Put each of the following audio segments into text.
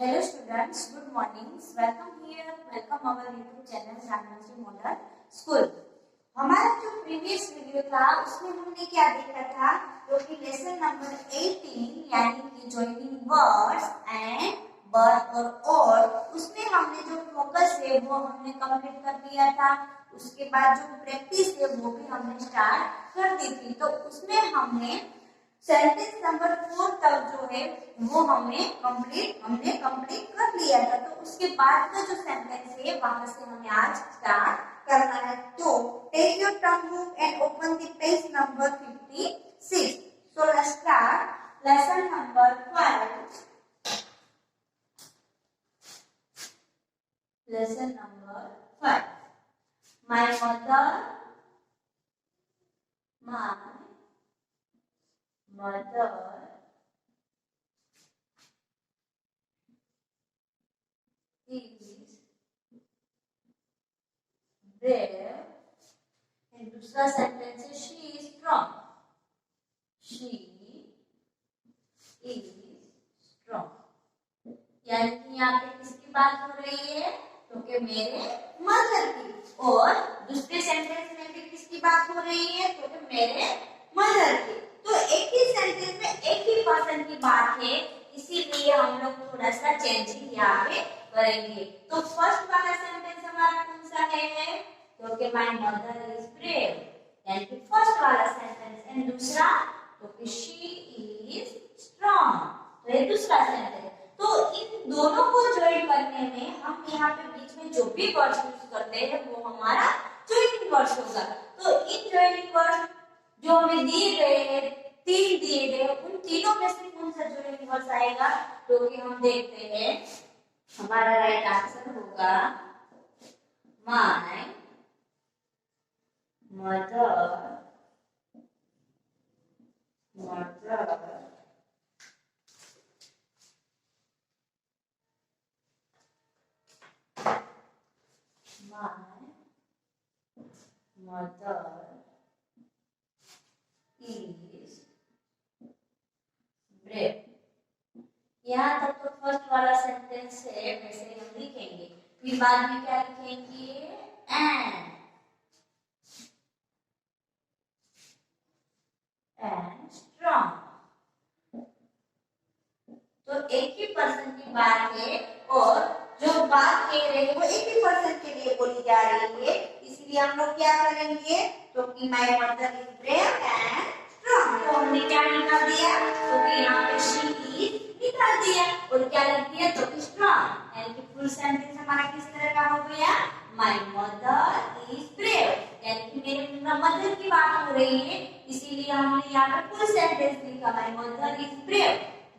Hello students, good morning. Welcome our YouTube channel Janvi model school. हमारा जो previous video था उसमें हमने क्या देखा था, जो कि लेसन नंबर 18 यानी कि जॉइनिंग वर्ड्स एंड बट और उसमें हमने जो फोकस है वो हमने कंप्लीट कर दिया था। उसके बाद जो प्रैक्टिस है वो भी हमने स्टार्ट कर दी थी। तो उसमें हमने सेंटेंस नंबर 4 तक जो है वो हमने कंप्लीट कर लिया था। तो उसके बाद का जो सेंटेंस है वहां से हमें आज स्टार्ट करना है। तो take your term book and open the page number 56। So let's start lesson number 5। Lesson number 5। My mother is brave and दूसरा सेंटेंस है she is strong। she is strong यानी कि यहाँ पे किसकी बात हो रही है, तो कि मेरे मदर की। और दूसरे सेंटेंस में भी किसकी बात हो रही है, तो कि मेरे मदर की। तो एक ही सेंटेंस में एक ही पर्सन की बात है, इसीलिए हम लोग थोड़ा सा चेंजिंग यहाँ पे करेंगे। तो फर्स्ट वाला सेंटेंस हमारा कौन सा है, तो कि माय मदर इज ब्रेव यानी कि फर्स्ट वाला सेंटेंस। एंड दूसरा तो कि शी इज स्ट्रांग, तो ये दूसरा सेंटेंस। तो इन दोनों को ज्वाइन करने में हम यहाँ पे बीच में जो भी वर्ड्स यूज करते हैं वो हमारा ज्वाइनिंग वर्ड्स होगा। तो इन ज्वाइनिंग वर्ड्स जो हमें दिए गए हैं, तीन दिए गए, उन तीनों में से कौन सा ज्वाइनिंग वर्ड्स आएगा, तो कि हम देखते हैं। हमारा राइट आंसर होगा माय मदर is brave। यहाँ तक तो फर्स्ट वाला सेंटेंस है, वैसे हम लिखेंगे। फिर बाद में क्या लिखेंगे, एंड स्ट्रांग। तो एक ही पर्सन की बात है और जो बात कह रहे हैं वो एक ही पर्सन के लिए बोली जा रही है, इसलिए हम लोग क्या करेंगे, तो कि my mother is brave and strong. तो हमने क्या निकाल दिया, तो कि यहाँ पे शी इज निकाल दिया और क्या लिख दिया, तो कि स्ट्रांग। यानी कि फुल सेंटेंस हमारा किस तरह का हो गया, माय मदर इज ब्रेव यानी कि मेरे मदर की बात हो रही है, इसीलिए हमने यहाँ पे फुल सेंटेंस लिखा माय मदर इज ब्रेव।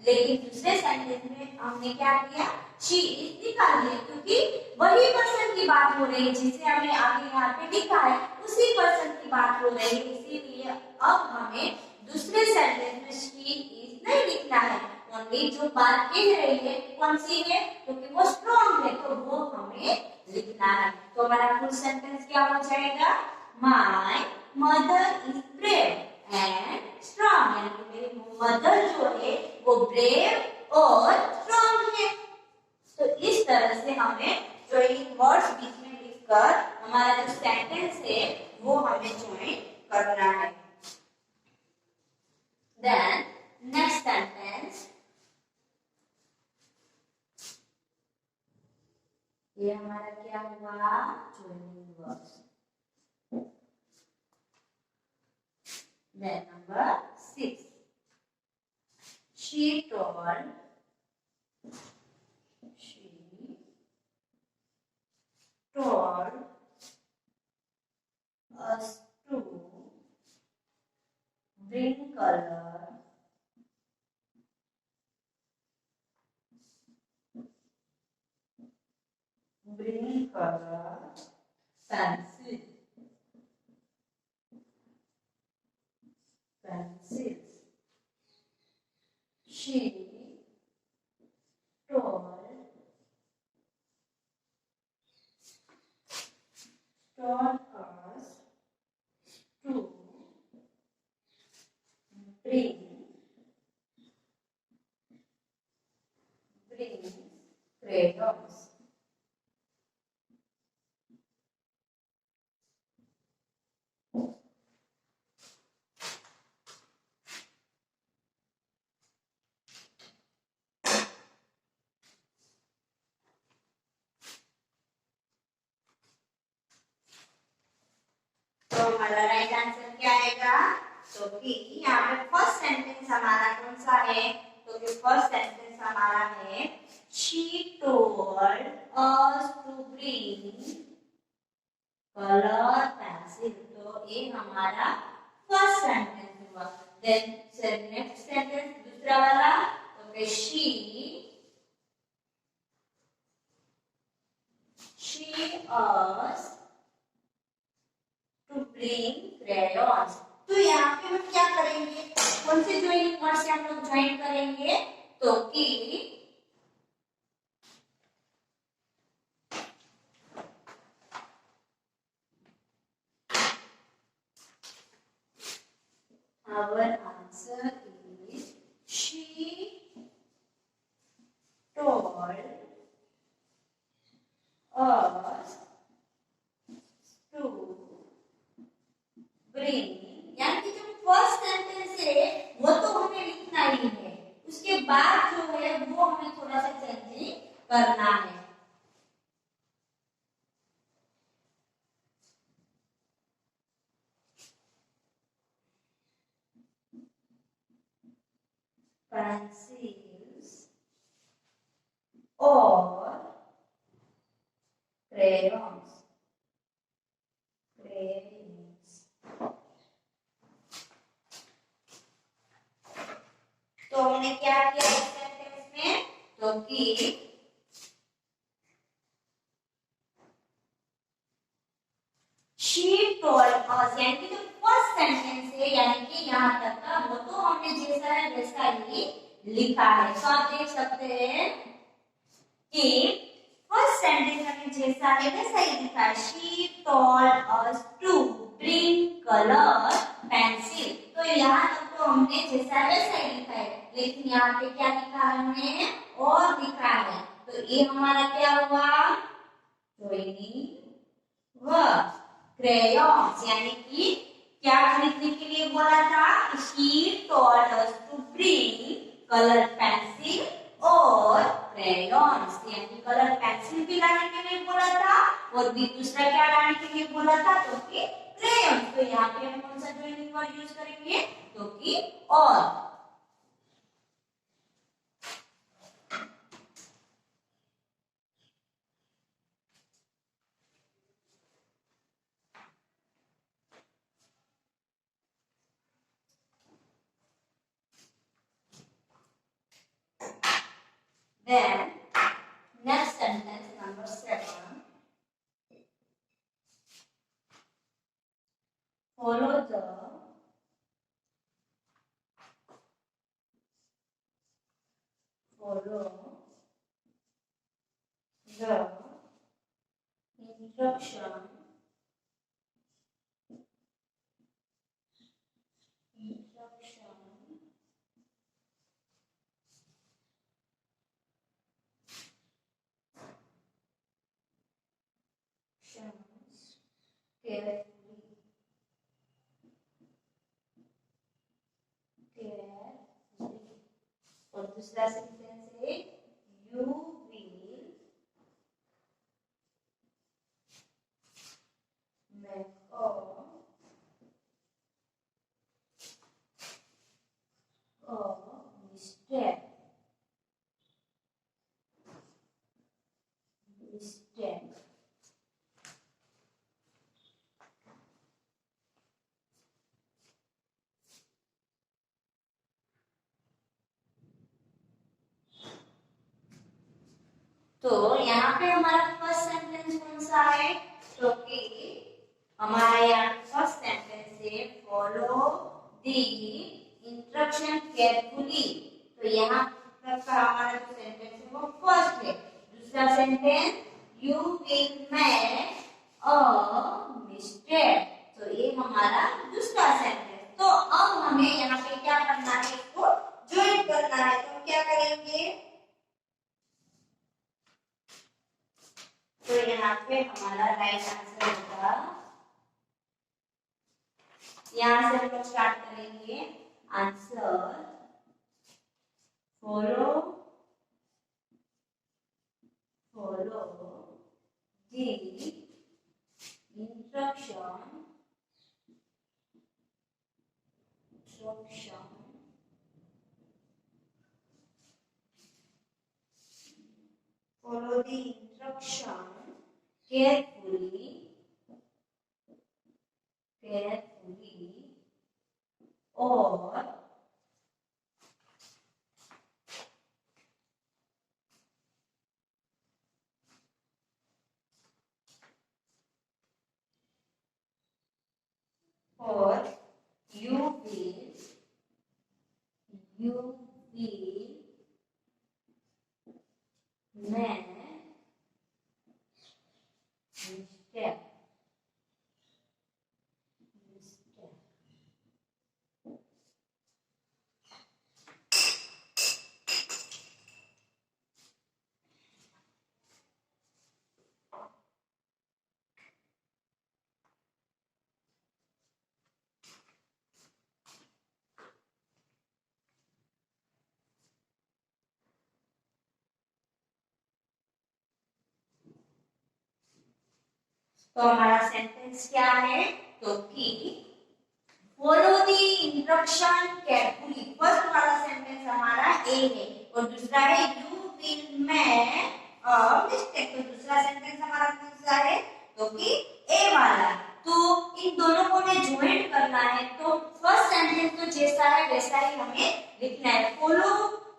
लेकिन दूसरे सेंटेंस में हमने क्या किया, शी इज निकाल दिया, क्योंकि वही पर्सन की बात हो रही है जिसे हमें आगे यहाँ पे लिखा है, उसी पर्सन की बात हो रही है। इसीलिए अब हमें दूसरे सेंटेंस में शी इज नहीं लिखना है, ओनली जो बात कह रही है कौन सी है, क्योंकि वो स्ट्रॉन्ग है, तो वो हमें लिखना है। तो हमारा फुल सेंटेंस क्या हो जाएगा, my mother is brave and strong यानी कि मेरी मदर जो है वो ब्रेव और स्ट्रॉन्ग है। तो इस तरह से हमें ज्वाइनिंग वर्ड्स बीच में लिखकर हमारा जो सेंटेंस है वो हमें ज्वाइन करना है। देन नेक्स्ट सेंटेंस, ये हमारा क्या हुआ, joining words. Then number 6. She told us to bring color pencils. She told us to bring हमारा राइट आंसर क्या आएगा? तो कि यहाँ पे फर्स्ट सेंटेंस हमारा कौन सा है? तो कि फर्स्ट सेंटेंस हमारा है she told us to bring color pencil। तो ये हमारा फर्स्ट सेंटेंस हुआ। देन नेक्स्ट सेंटेंस दूसरा वाला, तो कि she asked to bring crayons। तो यहाँ पे हम क्या करेंगे? कौन से ज्वाइनिंग वर्ड से हम लोग ज्वाइन करेंगे? तो कि our answer is she told us to bring, यानी कि जो फर्स्ट सेंटेंस है वो तो हमें लिखना ही है, उसके बाद जो है वो हमें थोड़ा सा चेंजिंग करना है। पेंसिल्स और crayons। तो हमने क्या किया इस सेंटेंस में? तो कि she told us, यानी कि जो फर्स्ट सेंटेंस है यानी कि यहाँ तक का वो तो हमने जैसा है वैसा ही लिखा है। तो आप देख सकते हैं कि फर्स्ट सेंटेंस में जैसा है वैसा ही लिखा है। she told us to bring color pencil। तो यहाँ तक तो हमने जैसा है वैसा ही लिखा है, लेकिन यहाँ पे क्या लिखा है हमने? और लिखा है। तो ये हमारा क्या हुआ? ज्वाइनिंग वर्ब crayons, यानी कि क्या खरीदने के लिए बोला था? she told us to bring color pencil और crayons, यानी कलर पेंसिल भी लाने के लिए बोला था और भी दूसरा क्या लाने के लिए बोला था? तो कि crayons। तो यहाँ पे हम कौन सा ज्वाइनिंग वर्ड यूज करेंगे? तो कि और। Then next sentence number 7. Follow the instructions carefully। और दूसरा सेंटेंस है you will make a mistake। तो यहाँ पे हमारा फर्स्ट सेंटेंस कौन सा है? तो कि हमारा यहाँ फर्स्ट सेंटेंस है फॉलो द इंस्ट्रक्शन केयरफुली। तो यहाँ तक का हमारा जो सेंटेंस है वो फर्स्ट है। दूसरा sentence you will make a mistake. तो ये हमारा दूसरा सेंटेंस। तो अब हमें यहाँ पे क्या करना है? इसको ज्वाइन करना है। तो क्या करेंगे? तो यहाँ पे हमारा राइट आंसर होगा, यहाँ से हम लोग स्टार्ट करेंगे answer follow the instruction instruction follow the instruction carefully or you will make mistake. तो हमारा सेंटेंस क्या है? तो कि follow the instruction carefully. First वाला सेंटेंस हमारा ए है और दूसरा है you will make a mistake. तो दूसरा सेंटेंस हमारा कौन सा है? तो कि ए वाला। तो इन दोनों को हमें ज्वाइन करना है। तो फर्स्ट सेंटेंस तो जैसा है वैसा ही हमें लिखना है। फॉलो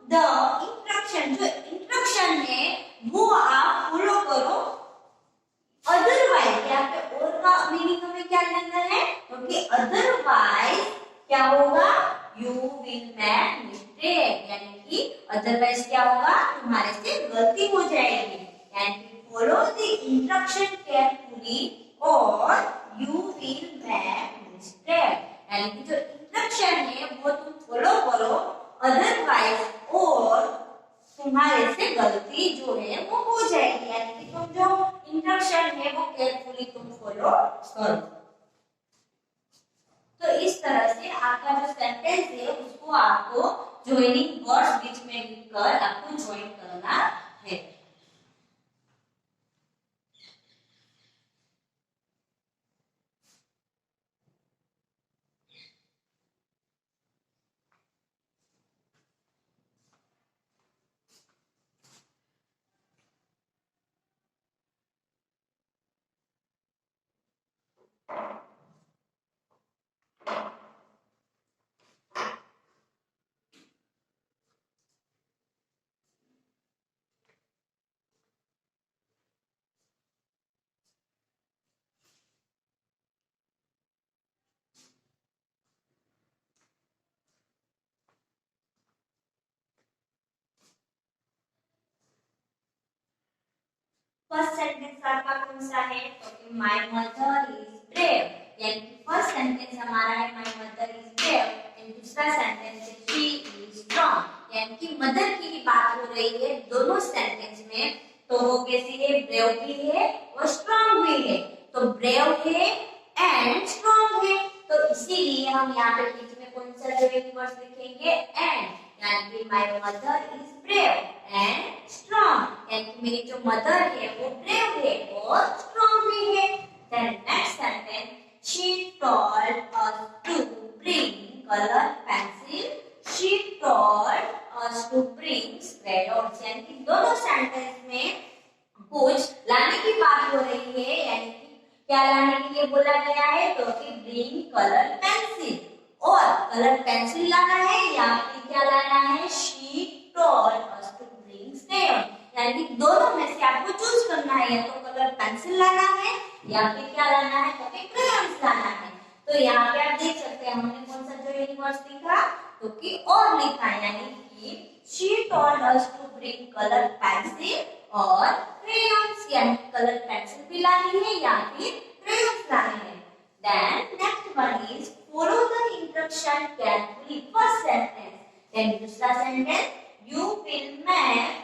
द इंस्ट्रक्शन, जो इंस्ट्रक्शन है वो आप फॉलो करो, अदरवाइज यहाँ पे और का मीनिंग हमें क्या लेना है? क्योंकि अदरवाइज क्या होगा? यू विल मेक मिस्टेक, यानी कि अदरवाइज क्या होगा? तुम्हारे से गलती हो जाएगी। यानी कि फॉलो द इंस्ट्रक्शन केयरफुली और यू विल मेक मिस्टेक, यानी कि जो इंस्ट्रक्शन है वो तुम फॉलो करो, अदरवाइज और तुम्हारे से गलती जो है वो हो जाएगी। यानी कि तुम जो इंस्ट्रक्शन है वो केयरफुली तुम फॉलो करो। तो इस तरह से आपका जो सेंटेंस है उसको आपको ज्वाइनिंग वर्ड्स बीच में लिखकर आपको ज्वाइन करना है। फर्स्ट सेंटेंस आपका कौन सा है? तो कि माय मदर इज ब्रेव, यानी कि फर्स्ट सेंटेंस हमारा है my mother is brave and दूसरा सेंटेंस है शी इज स्ट्रांग, यानी कि मदर की ही बात हो रही है दोनों सेंटेंस में। तो वो कैसी है? ब्रेव भी है और स्ट्रांग भी है। तो ब्रेव है एंड स्ट्रांग है, तो इसीलिए हम यहाँ पे बीच में कौन सा जो वर्ड लिखेंगे? एंड, यानी कि my mother is brave and strong, यानी कि मेरी जो मदर है वो ब्रेव है और स्ट्रांग भी है। Then next sentence, she told us to bring colour pencil, she told us to bring crayons, यानी कि दोनों सेंटेंस में कुछ लाने की बात हो रही है। यानी कि क्या लाने के लिए बोला गया है? तो कि ब्रिंग कलर पेंसिल, और कलर पेंसिल लाना है या फिर क्या लाना है? She told us to bring crayon, यानी कि दोनों में से आपको चूज करना है, या तो कलर पेंसिल लाना है या फिर क्या लाना है? तो कि क्रेयॉन्स लाना है। तो यहाँ पे आप देख सकते हैं हमने कौन सा जो यूनिवर्स लिखा? तो कि और लिखा है, यानी कि she told us to bring colour pencil और क्रेयॉन्स, यानी कलर पेंसिल भी लानी है या फिर क्रेयॉन्स लाने हैं। Then next one is follow the instruction carefully, first sentence. Then दूसरा sentence, you will make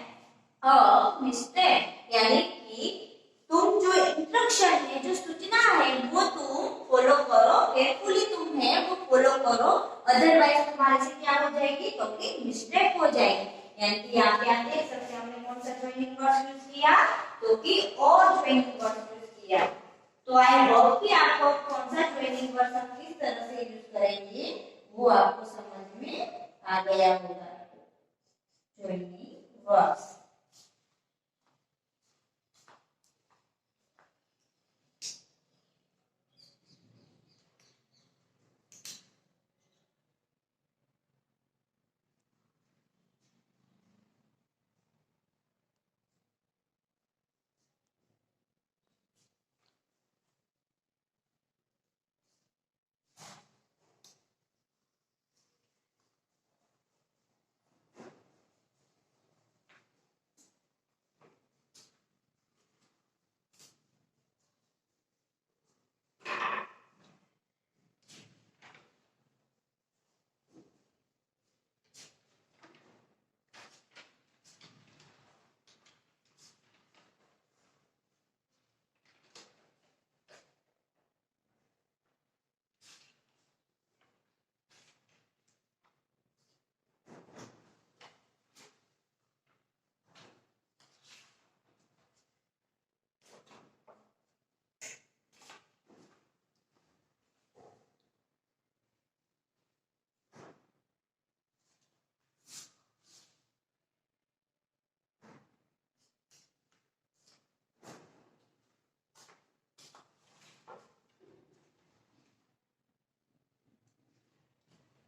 a mistake, यानी कि तुम जो इंस्ट्रक्शन है, जो सूचना है वो तुम फॉलो करो, केयरफुली तुम है वो फॉलो करो, अदरवाइज तुम्हारे से क्या हो जाएगी? तो कि मिस्टेक हो जाएगी। यानी कि यहाँ पे आप देख सकते हैं हमने कौन सा ज्वाइनिंग वर्ड यूज किया? तो कि और ज्वाइनिंग वर्ड यूज किया। तो आई होप कि आपको कौन सा ज्वाइनिंग वर्ड हम किस तरह से यूज करेंगे वो आपको समझ में आ गया होगा। Joining words.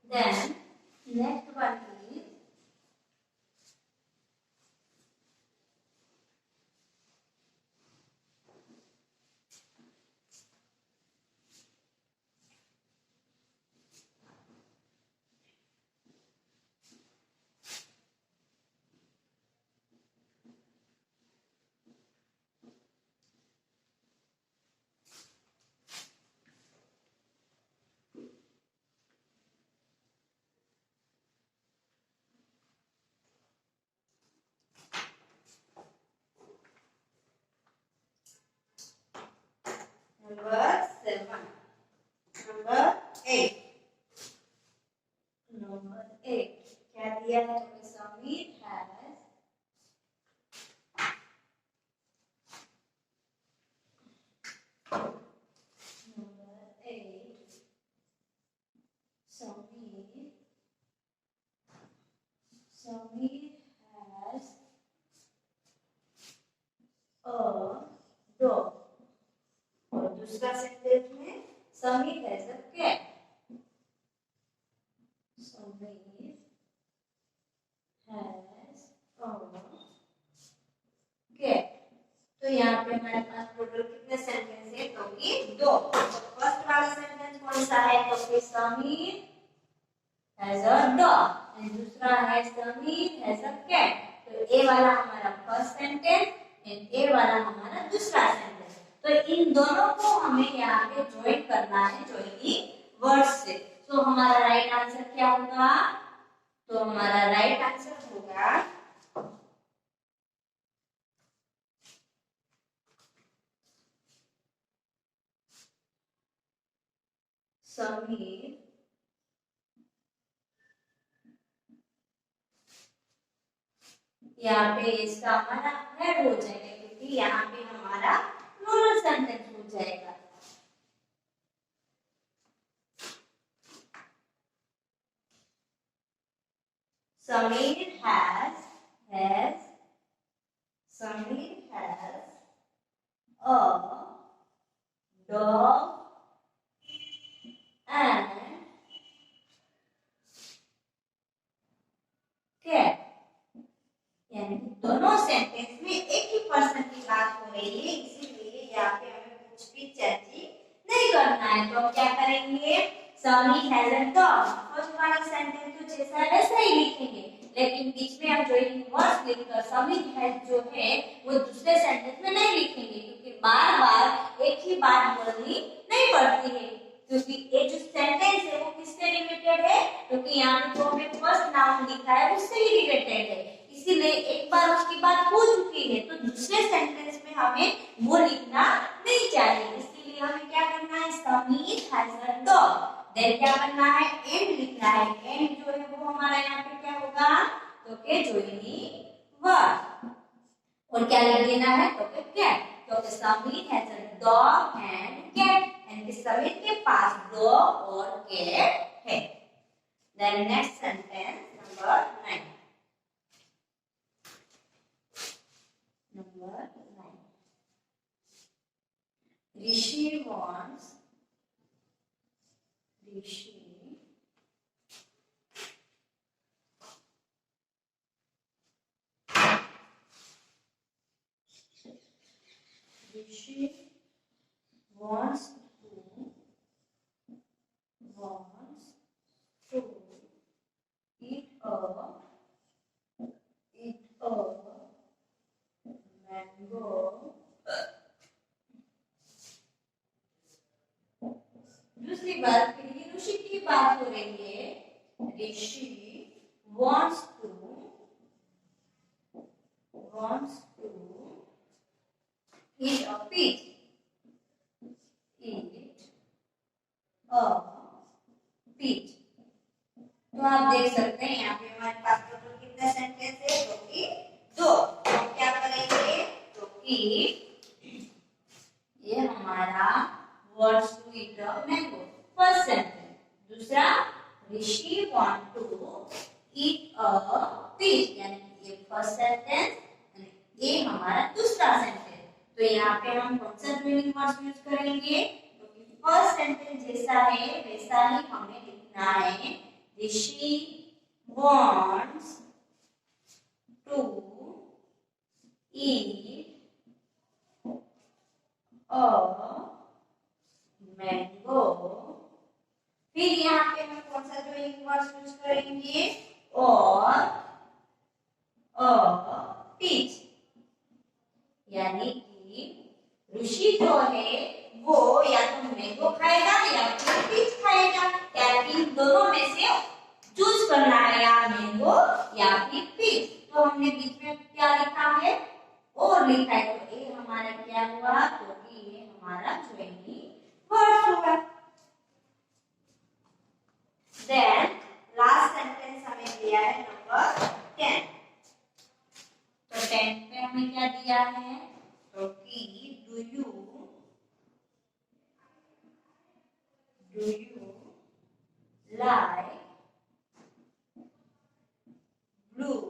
Then next one is number 7. Number 8. Number 8. क्या दिया है? तो Samir has number 8. Samir has a dog. और दूसरा सेंटेंस में Sameer has a cat. Sameer has a cat. तो यहाँ पे हमारे पास टोटल कितने सेंटेंस है? तो ये 2। फर्स्ट वाला सेंटेंस कौन सा है? तो कि Sameer has a dog and दूसरा है समीर हैज अ कैट। तो ए वाला हमारा फर्स्ट सेंटेंस एंड ए वाला हमारा दूसरा सेंटेंस। तो इन दोनों को हमें यहाँ पे ज्वाइन करना है ज्वाइनिंग वर्ड्स से। तो हमारा राइट आंसर क्या होगा? तो हमारा राइट आंसर होगा समीर यहाँ पे इसका हमारा हेड हो जाएगा क्योंकि यहाँ पे हमारा प्लूरल सेंटेंस हो जाएगा। Samir has a dog and cat। यानी दोनों सेंटेंस में एक ही पर्सन की बात हो रही है, इसीलिए यहाँ पे हमें कुछ भी चेंजिंग नहीं करना है। तो हम क्या करेंगे? Sameer has a dog. First वाला सेंटेंस तो जैसा है वैसा ही लिखेंगे, लेकिन बीच में हम ज्वाइनिंग वर्ड्स लिखकर समीर हैज जो है वो दूसरे सेंटेंस में नहीं लिखेंगे क्योंकि बार-बार एक ही बात बोलनी नहीं पड़ती है। क्योंकि ये जो सेंटेंस है वो किससे रिलेटेड है? क्योंकि यहाँ पे जो हमें फर्स्ट नाउन लिखा है उससे ही रिलेटेड है, इसीलिए एक बार उसकी बात हो चुकी है तो दूसरे सेंटेंस में हमें वो लिखना नहीं चाहिए। इसीलिए हमें क्या करना है? Sameer has a dog. Then क्या करना है? एंड लिखना है। एंड जो है वो हमारा यहाँ पे क्या होगा? तो के ज्वाइनिंग वर्ड। और क्या लिख देना है? तो के कैट। तो Sameer has a dog and cat. And Sameer के पास डॉग और कैट है। Then next sentence number 9. Number 9. Rishi wants to eat a mango. दूसरी बात फिर ये ऋषि की बात हो रही है. ऋषि wants to eat a peach. तो आप देख सकते हैं यहाँ पे हमारे पास टोटल कितने सेंटेंस है? तो कि 2. तो क्या करेंगे? तो कि ये हमारा wants to eat a mango first sentence. दूसरा ऋषि want to eat a peach यानी कि ये फर्स्ट सेंटेंस, ये हमारा दूसरा सेंटेंस. तो यहाँ पे हम कौन सा ज्वाइनिंग वर्ड्स यूज करेंगे? तो फर्स्ट सेंटेंस जैसा है वैसा ही हमें लिखना है. Rishi wants to eat a mango. फिर यहाँ पे हम कौन सा ज्वाइनिंग वर्ड्स यूज करेंगे? और a peach यानी कि ऋषि जो है वो या तो मैंगो खाएगा या फिर पीच खाएगा, या फिर दोनों में से चूज करना है, या मैंगो या फिर पीच. तो हमने बीच में क्या लिखा है? और लिखा है. तो ये हमारा क्या हुआ? तो ये हमारा ज्वाइनिंग वर्ड्स हुआ. देन लास्ट सेंटेंस हमें दिया है नंबर 10. तो 10 पे हमें क्या दिया है? तो कि do you like blue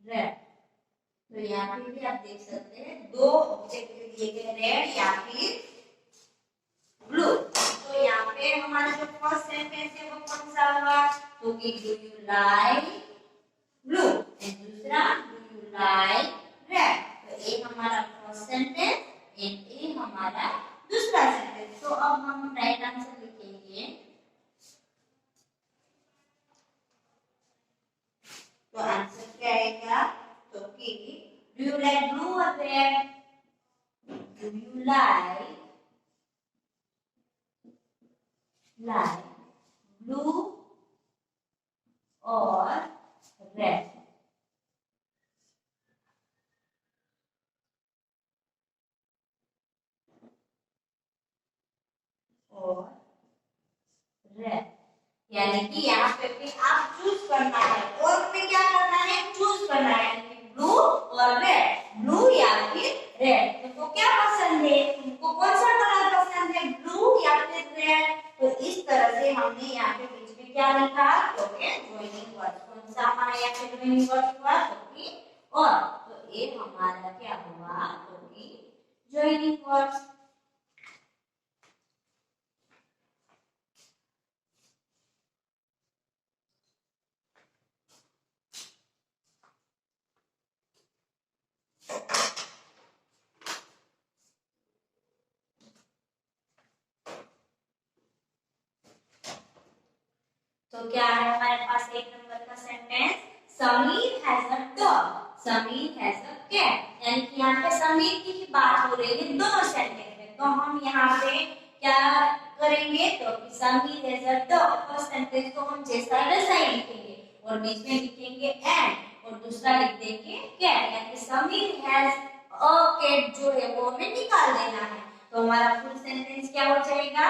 red. तो यहाँ पे भी आप देख सकते हैं 2 ऑब्जेक्ट दिए गए, रेड या फिर ब्लू. तो यहाँ पे हमारा जो फर्स्ट सेंटेंस है वो कौन सा हुआ? तो कि do you like blue, and दूसरा डू यू लाइक रेड. तो ये हमारा फर्स्ट सेंटेंस एंड ये हमारा दूसरा सेंटेंस. तो अब हम राइट आंसर लिखेंगे. तो आंसर क्या आएगा? तो कि do you like blue or red? Do you like blue or red? और रेड यानी कि यहाँ पे भी आप चूज करना है. और में क्या करना है? चूज करना है. ब्लू और रेड, ब्लू या फिर रेड. तुमको क्या पसंद है? तुमको कौन सा कलर पसंद है? ब्लू या फिर रेड? तो इस तरह से हमने यहाँ पे बीच में क्या लिखा? तो ज्वाइनिंग वर्ड्स. कौन सा हमारा यहाँ पे ज्वाइनिंग वर्ड्स हुआ? तो कि और. तो ये हमारा क्या हुआ? तो कि ज्वाइनिंग वर्ड्स. तो क्या है हमारे पास 1 नंबर का sentence? Sameer has a dog, Sameer has a cat. यानी कि यहाँ पे समीर की ही बात हो रही है दोनों सेंटेंस में. तो हम यहाँ पे क्या करेंगे? तो Sameer has a dog first sentence को हम जैसा वैसा ही लिखेंगे, और बीच में लिखेंगे एंड, और दूसरा लिख देंगे कैट. यानी समीर हैज अ कैट जो है वो हमें निकाल देना है. हमारा फुल सेंटेंस क्या हो जाएगा?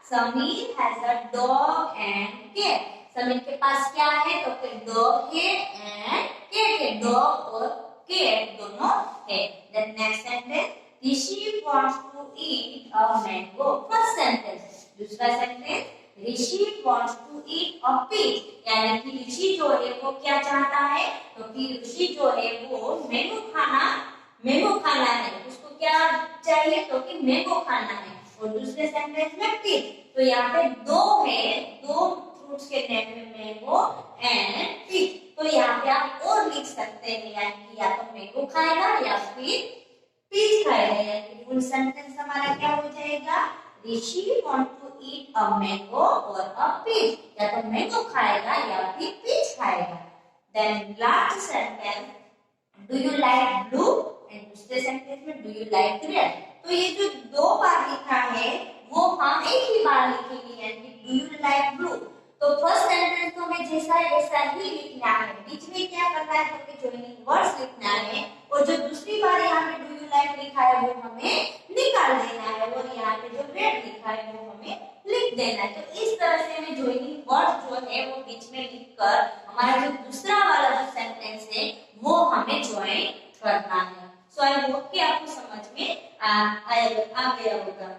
Sameer has a dog and cat. Sameer के पास क्या है? तो फिर डॉग है एंड कैट है। डॉग और कैट दोनों है। Then next sentence, Rishi wants to eat a mango. First sentence. दूसरा sentence, Rishi wants to eat a peach, यानी कि ऋषि जो है वो क्या चाहता है? तो कि ऋषि जो है वो मैंगो खाना है। उसको क्या चाहिए? तो कि मैंगो खाना है। और दूसरे सेंटेंस में पीच, तो यहाँ पे दो है, दो फ्रूट्स के नेम में मैंगो एंड पीच। तो यहाँ पे आप और लिख सकते हैं, यानी कि या तो मैंगो खाएगा या फिर पीच खाएगा। यानी फुल सेंटेंस हमारा क्या हो जाएगा? Rishi want to eat a mango और अ पीच, या तो मैंगो खाएगा या फिर पीच खाएगा। Then last sentence, do you like blue, and दूसरे सेंटेंस में डू यू लाइक रेड। तो ये जो दो बार लिखा है वो हम एक ही बार लिखेंगे, यानी डू यू लाइक ब्लू। तो फर्स्ट सेंटेंस तो हमें जैसा है वैसा ही लिखना है, बीच में क्या करना है? तो जॉइनिंग वर्ड्स लिखना है। और जो दूसरी बार यहाँ पे डू यू लाइक लिखा है वो हमें निकाल देना है, और यहाँ पे जो रेड लिखा है वो हमें लिख देना है। तो इस तरह से हमें जॉइनिंग वर्ड्स जो है वो बीच में लिखकर हमारा जो दूसरा वाला जो सेंटेंस है वो हमें ज्वाइन करना है। सो आई होप कि आपको समझ में आ गया होगा।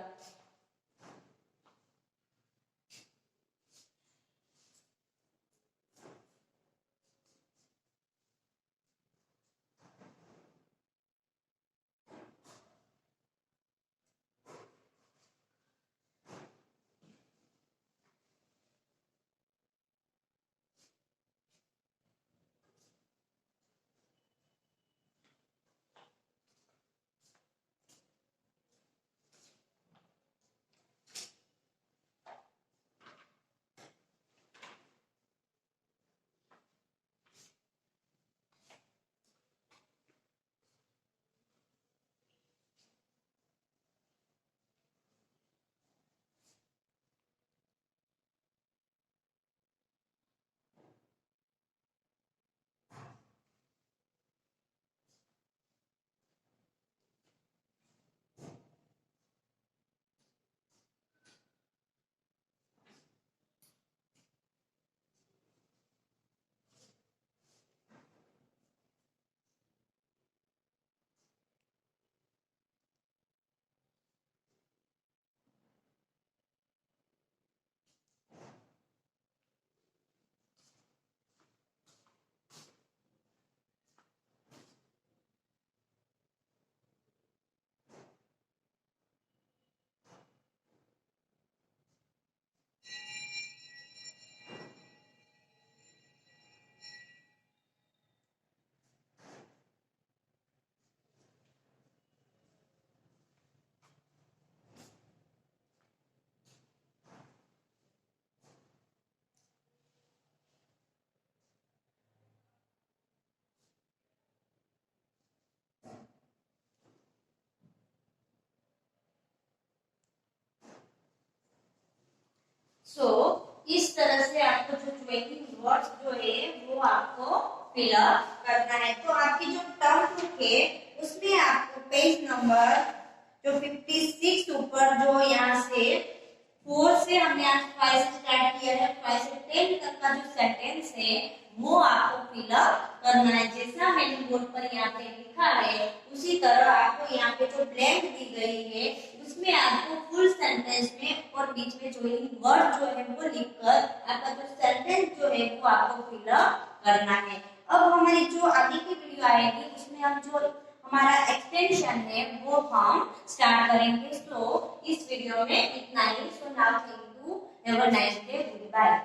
इस तरह से आपको जो ज्वाइनिंग वर्ड्स जो है वो आपको फिलअप करना है। तो आपकी जो टर्म बुक है उसमें आपको पेज नंबर जो 56 ऊपर जो यहाँ से 4 से हमने आज 5 से स्टार्ट किया है, 5 से 10 तक का जो सेंटेंस है वो आपको फिलअप करना है। जैसा मैंने बोर्ड पर यहाँ पे लिखा है उसी तरह आपको यहाँ पे जो ब्लैंक दी गई है उसमें आपको फुल सेंटेंस में और बीच में ज्वाइनिंग वर्ड जो है वो लिखकर आपका जो सेंटेंस जो है वो आपको फिलअप करना है। अब हमारी जो आगे की वीडियो आएगी उसमें हम जो हमारा एक्सटेंशन है वो हम स्टार्ट करेंगे। तो इस वीडियो में इतना ही। So now thank you, have a nice day, good bye.